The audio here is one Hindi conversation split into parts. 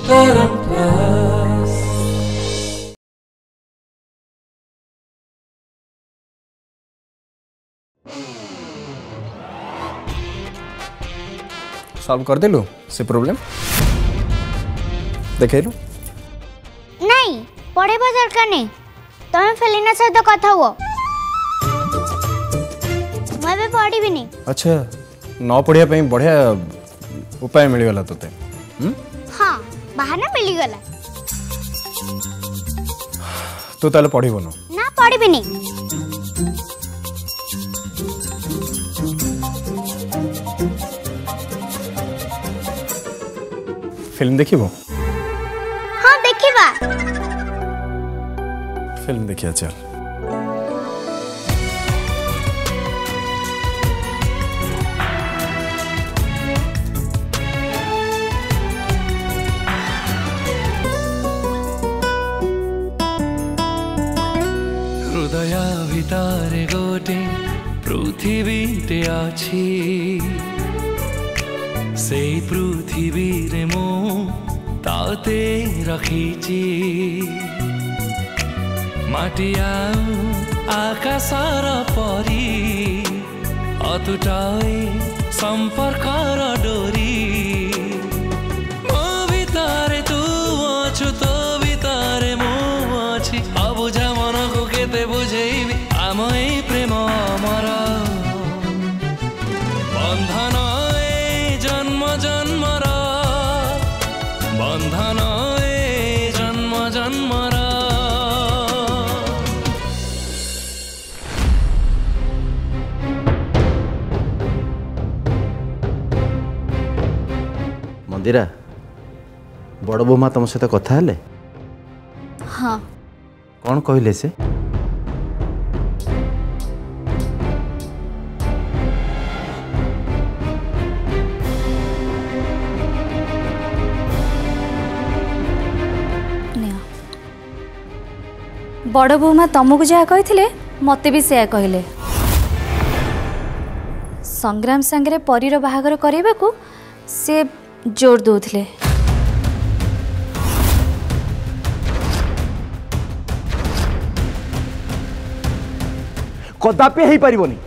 सॉल्व कर देलु से प्रॉब्लम देखैलु नहीं पढ़े दरकार नहीं तुम फेलिना सहित कथा हुआ मैं पढ़ी भी नहीं। अच्छा न पढ़िया पे बढ़िया उपाय मिल गला तोते हाँ बहाना मिल गला तू ताले पढ़िबो ना पढ़ी भी नहीं। फिल्म देखिबो हाँ देखिबा फिल्म देखिया चल हृदय भितर गोटे पृथ्वी अछि से पृथ्वी रे मो ताते रखीची माटिया आकाशर परी अतुटाई संपर्कर डोरी मो भितर तू अछु तो भितर मो अछि अबुझा मन को केते बुझेबी आम ए प्रेम अमर बंधन जन्म जन्मर बंधन जन्म जन्मर मंदिरा बड़ बोमा तुम सहित कथा हेले हाँ कौन कहले से बड़ बोमा तुमको जहाँ कही मते भी से कहले संग्राम सांगरे परीर बाहागर करने को से जोर दौले कदापि हो पारिबनी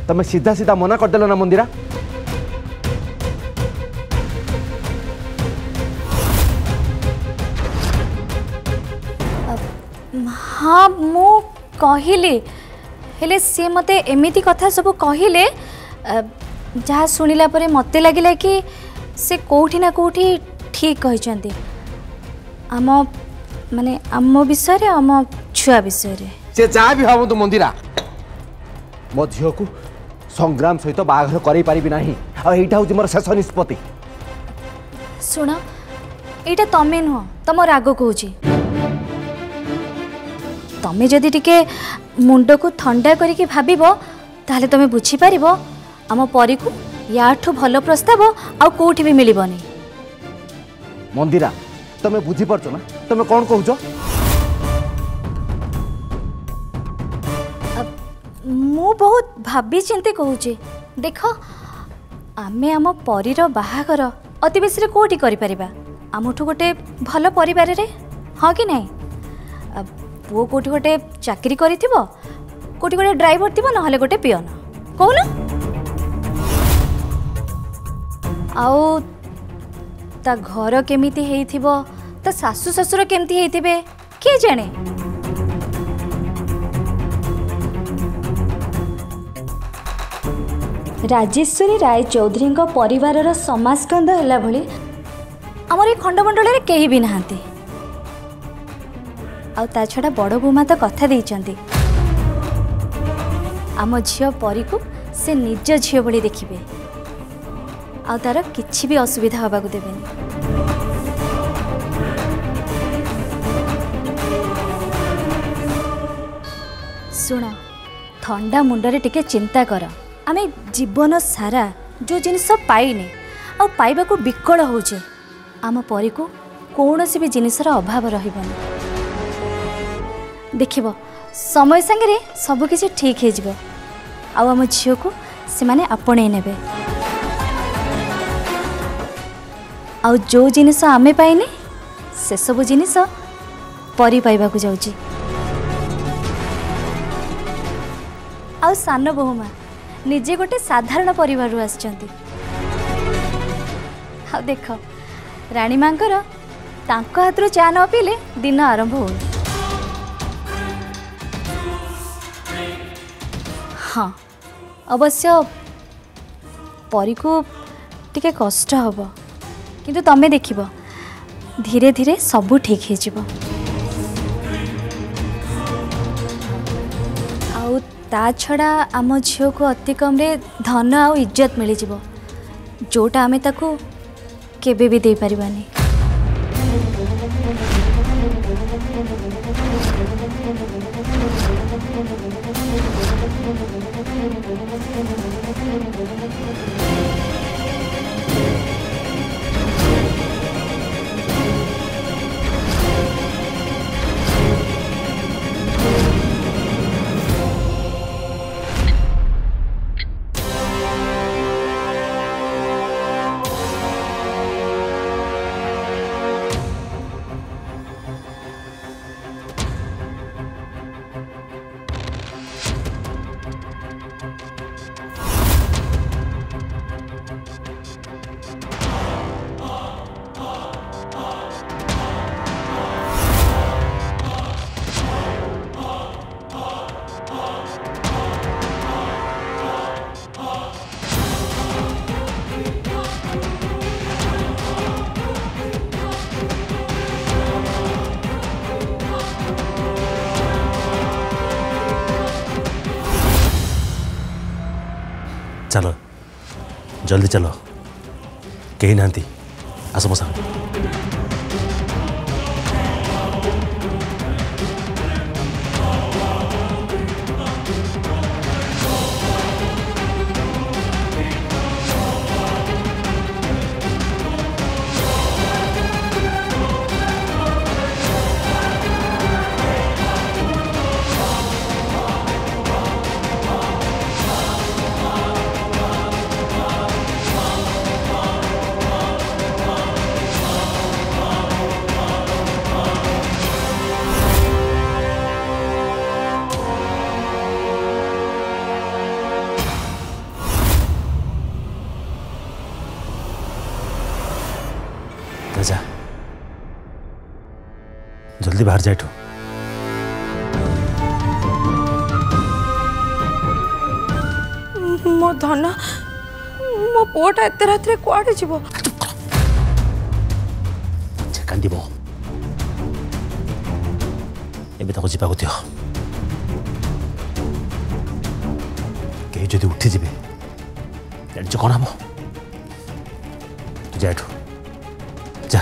तमे सीधा सीधा मना करदेल ना मंदिरा हाँ मु कहली हेले सी मते एमिति कथा सब कहले जहाँ शुणिला परे मते लगिला कि से कोठी ना कोठी ठीक कहते आम माने आम विषय आम छुआ विषय से जहाँ भी भावतु मंदिरा मो झील को संग्राम सहित बाघर कर पारिना हूँ मोर शेष निष्पत्ति शुण यहाँ तमें नुह तुम राग कौची तमें जदि टिके मुंड को ठंडा करके भाविबो ताहले तमे बुझी पारिबो आम परी को याठू भल प्रस्ताव आउ कोठी भी मिलिबनी मंदिरा तमे बुझी परछो ना तमे कौन कहूछ मु बहुत भाभी चिंते कहूचे देख आमे आम परीर बाहागर अति बेसी कोठी करि परिबा आमठू गोटे भल परिवार रे हाँ कि नहीं पुओ कोठी गोटे चाकरी करिथिबो कोठी गोटे ड्राइवर थिबो नहले गोटे पियन कहूना आउ ता घर केमिति हेइथिबो ता सासु ससुर केमिति हेइथिबे के जाने राजेश्वरी राय चौधरी परिवार समाजकंद है भली आमर ये खंडमंडल में कहीं भी नहांती आ छड़ा बड़ बोमा तो कथा देइचंती आम झील परी को से निज झील भली देखिबे आ तार किछि भी असुविधा होबा को देबेनी सुन ठंडा मुंडरे टिके चिंता कर आमे जीवन सारा जो जिनिस पाइने आ पाइबा को विकल होचे आम परी को कौनसी भी जिनिसर अभाव रहिबनी देखिबो समय संगे सब किछि ठीक हो जिवो आ आम झील को से माने आपणे नेबे आउ जो जिनिस आमे पाइने से सब जिनिस परी पाइबा को जाउची। आउ सान बहुमा निजे गोटे साधारण परिवार आसचंती। आउ देख रानी मांकर तांको हाथरू चा न पीले दिन आरंभ हो। हाँ अवश्य परी को टिके कष्ट हब किंतु तमे देखिब धीरे धीरे सबू ठीक हो जिवो। आउ ता छड़ा आम झील को अति कम रे धन आउ इज्जत मिल जिवो जोटा आमे ताकू केबे भी दे परिबानी। चलो जल्दी चलो कहीं नांती आस मो साथ। जा जल्दी बाहर जाए। मो धन मो पुआटा एत रात कुआड़े जीव कांदीब एबे ताको जीवा दियो कहीं जदि उठी जीवे जान कौन हम तू जा जा।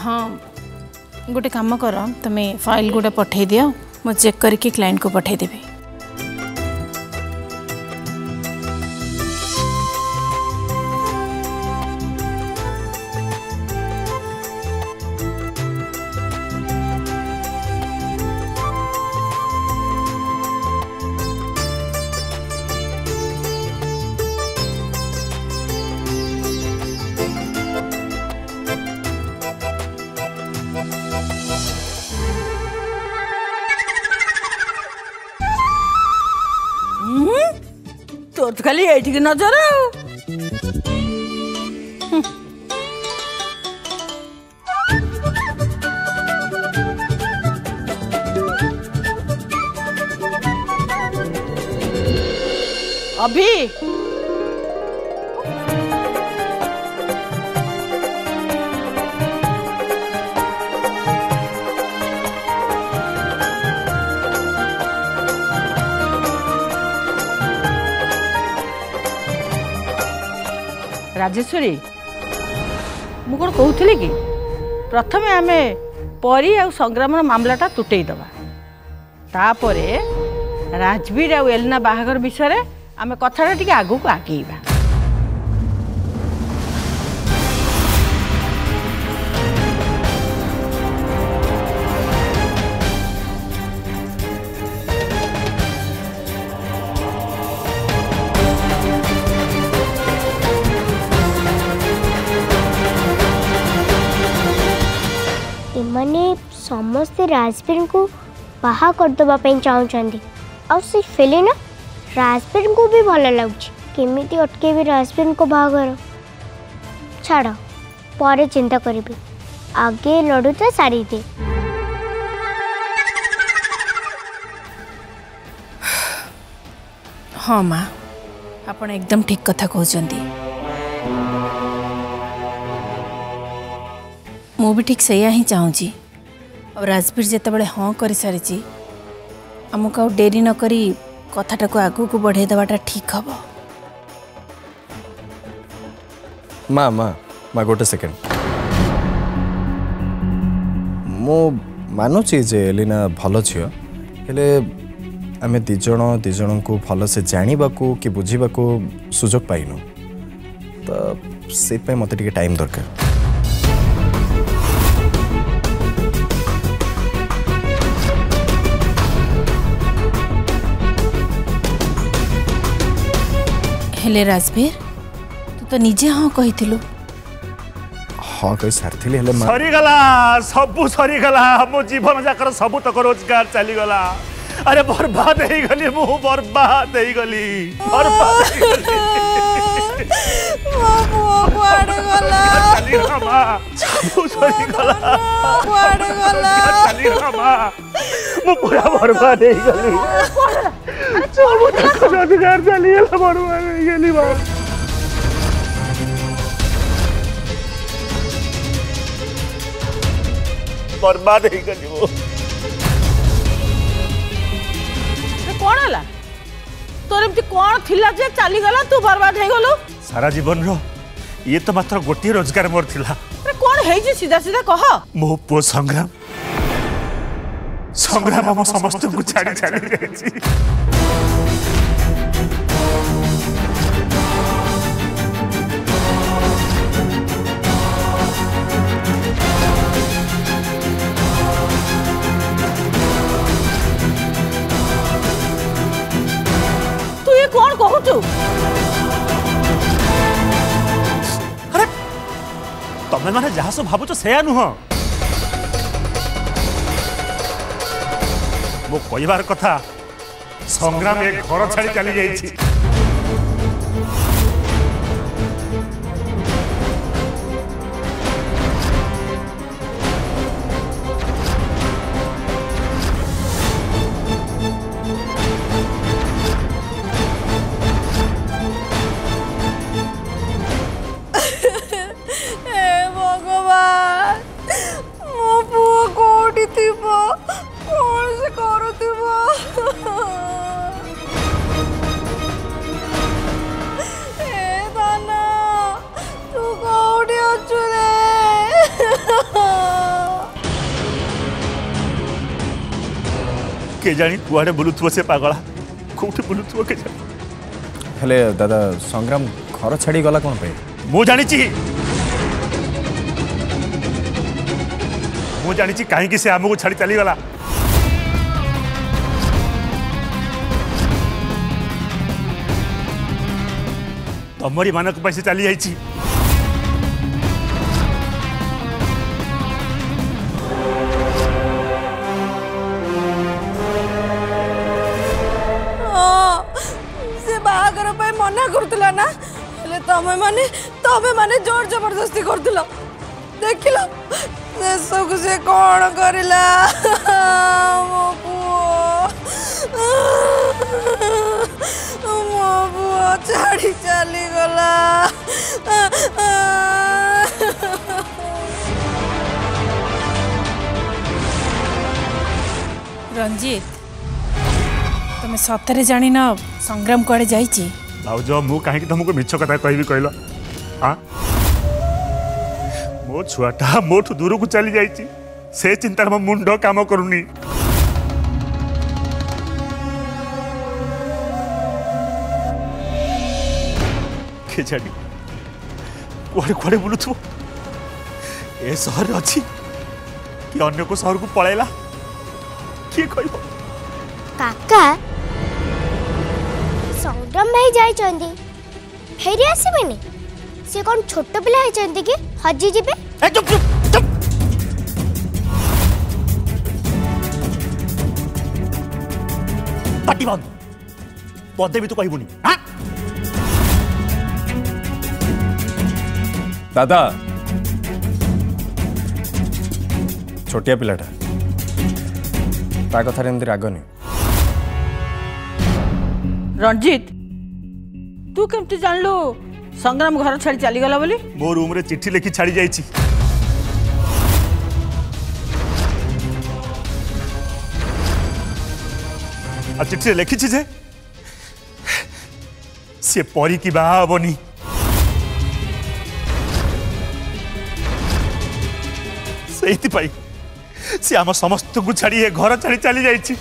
हाँ गोटे काम कर तुम्हें फाइल गोटे पठे दियो मु चेक करके क्लाइंट को पठे देबी। तोर तो खाली एठी की नजर अभी राजेश्वरी मु कौन कहूली कि प्रथम आम परी आ संग्राम मामलाटा तुटई दबा तापर राजवीर आ एलिना बाहागर विषय आम कथा टी आगू को आगेबा। एमने समस्ते राजवीर को बाहा करदे चाहते और से फेलिना राजवीर को भी भल लगुच केमिति अटके भी राजवीर को बाहागर छाड़ पर चिंता करी आगे लड़ूता सारी दे। हाँ माँ आपण एकदम ठीक कथा कहते मु भी ठीक सैया ही चाहूँगी और राजवीर जिते हाँ कर सारी आमको आ डेरी न करी कथाटा को आगू को बढ़े देवाटा ठीक हम। माँ माँ माँ गोटे सेकेंड मु मानुची जे एलिना भल झील हेले आमे दिजण को भल से जाना कि बुझा सुजोग पाइनु तो से मत टे टाइम दरकार। हेले राजवीर तू तो निजे हाँ कही हाँ कही सारी हेले सरीगला सबू सरीगला मो जीवन जाकर सबू तक रोजगार चलीगला। अरे बर्बाद हो गली मु बर्बाद हो गली पूरा बर्बाद हो गली रोजगार चलीगला बर्बाद हो गली बर्बाद हो गली वो कौन है तोर एमती कौन थिला जे चली गला तू बर्बाद हो गलु सारा जीवन रो ये तो मात्र गोटे रोजगार मोर थिला। अरे कौन है जे सीधा सीधा कह मो पो संग्राम संग्राम हम समस्त को छाड़ी छाड़ी जाई कौन कहू तू अरे तमें माने जहाँ सब भावुच से नुह मो कहबार कथा संग्राम एक घर छाड़ी चली जाइए के जानी कुआडे बुलुथुव से पागला कोठी बुलुथुव के जानी हेले दादा संग्राम घर छाड़ी गला कौन पे मु जानी कहीं से आमको छाड़ी चली गला तमरी मानक पैसे चली जाइए बाहागर मना करुला ना तमें माने जोर जबरदस्ती करुल देख सब से कौन करला मो पुओ छाड़ी चली गला रंजीत तुम सतरे जानी ना संग्राम कुआडे जाइए भाउज मु कहीं तुमको मिछ कथा कहबी कहल हाँ मो छुआटा मोठू दूर को चली जाइए से चिंतार मो मुंड काम करूनी के जानी कुआडे कुआडे बुलुथु ए शहर अच्छी कि अन्य को शहर को पळेला किए कहब काका संग्राम भाई जाइछन्ती फेरी आसीबेनी से कौन छोट पिला है कि हजी जीवे चुप चुप चुप पाटी बंद पदे भी तो कहबुनी दादा छोटिया पिलाटा ता कथार एमती राग नहीं रंजीत तू केमती जानलु संग्राम घर छाड़ी चली गला बोली मो रूम रे चिट्ठी लिखी छाड़ी जाइछि आ चिट्ठी लिखी जे से परी की बाहा हबनी सेति पाई से आम समस्त को छाड़ी ए घर छाड़ी चली जाइछि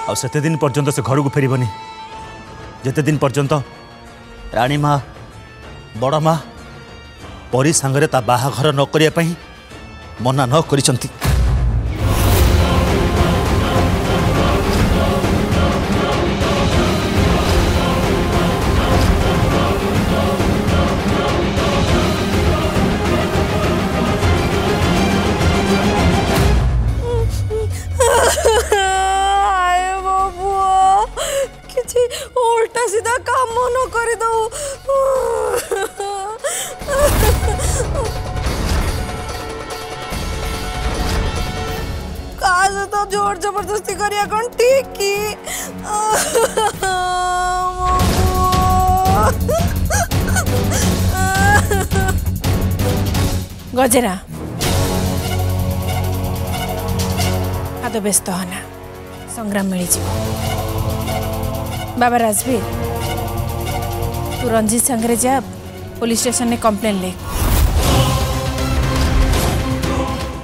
आ सेते दिन पर्यंत से घर को फेरबनी जेते दिन पर्यंत रानी माँ बड़ माँ परी सांगरे ता बाहाघर न करिया पई मना न करिसंती उल्टा सीधा काम न कर दो काज तो जोर जबरदस्ती करिया कौन ठीक की गजेरा आद व्यस्त होना संग्राम मिल बाबा राजवीर तू रंजीत संगे जा पुलिस स्टेशन में कंप्लेन ले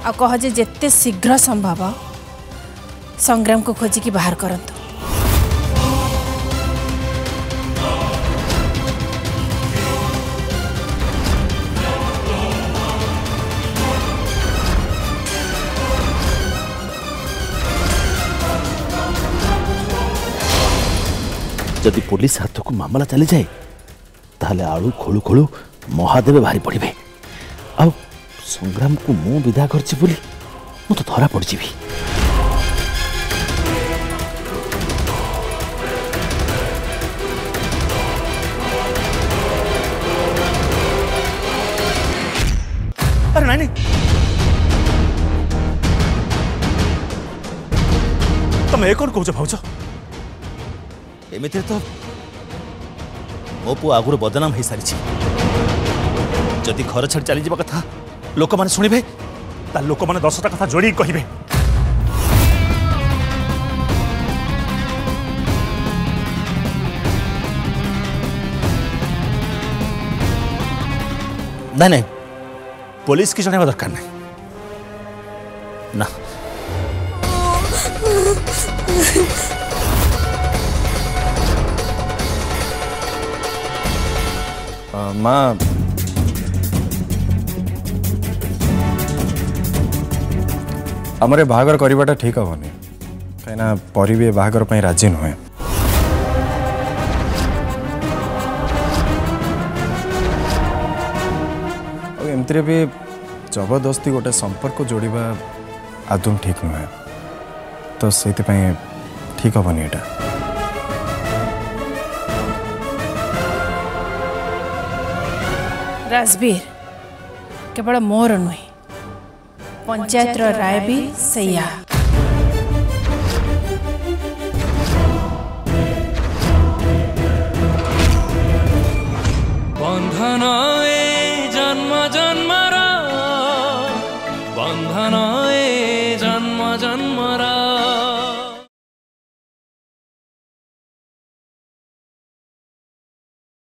आ कह जे जेते शीघ्र संभव संग्राम को खोजिकी बाहर करंतु जदि पुलिस हाथ को मामला चली जाए ताहले आलू खोलू खोलू महादेव बाहरी पड़े आ संग्राम को मु विदा करछि बोली मु तो धरा पड़ जीवी अरे नहीं तुम एक कौन कौच भाज एमती तो मो पु आगुर बदनाम हो सारी जदि घर छाड़ी चली जावा कथा लोक मैंने शुणे लोक मैंने 10टा कथा जोड़ी कहे नहीं नहीं पुलिस की जन दरकार नहीं ना माँ आमरे बाहागर करवाटा ठीक हेनी कहीं परी भी बाहागर पर राजी नुहे एमती भी जबरदस्ती गोटे संपर्क जोड़वा आदम ठीक नुहे तो से ठीक हेनी एटा राजवीर केवल मोर नुहे पंचायत राय भी सैया बंधन जन्म जन्मर बंधन